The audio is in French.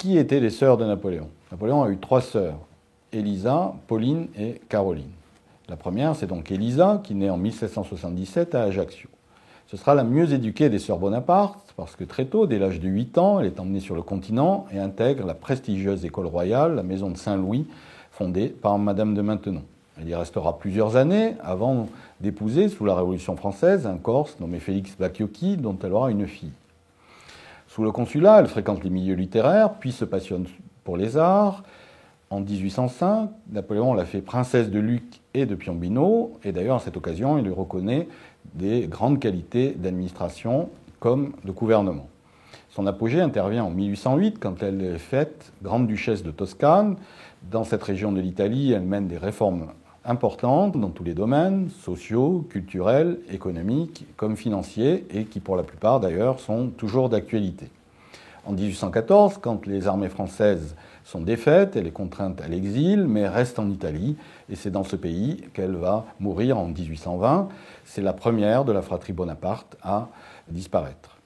Qui étaient les sœurs de Napoléon? Napoléon a eu 3 sœurs, Élisa, Pauline et Caroline. La première, c'est donc Élisa, qui naît en 1777 à Ajaccio. Ce sera la mieux éduquée des sœurs Bonaparte, parce que très tôt, dès l'âge de 8 ans, elle est emmenée sur le continent et intègre la prestigieuse école royale, la maison de Saint-Louis, fondée par Madame de Maintenon. Elle y restera plusieurs années avant d'épouser, sous la Révolution française, un Corse nommé Félix Bacchiocchi, dont elle aura une fille. Sous le Consulat, elle fréquente les milieux littéraires, puis se passionne pour les arts. En 1805, Napoléon l'a fait princesse de Lucques et de Piombino, et d'ailleurs à cette occasion, il lui reconnaît des grandes qualités d'administration comme de gouvernement. Son apogée intervient en 1808 quand elle est faite grande-duchesse de Toscane. Dans cette région de l'Italie, elle mène des réformes importantes dans tous les domaines, sociaux, culturels, économiques comme financiers, et qui pour la plupart d'ailleurs sont toujours d'actualité. En 1814, quand les armées françaises sont défaites, elle est contrainte à l'exil, mais reste en Italie, et c'est dans ce pays qu'elle va mourir en 1820. C'est la première de la fratrie Bonaparte à disparaître.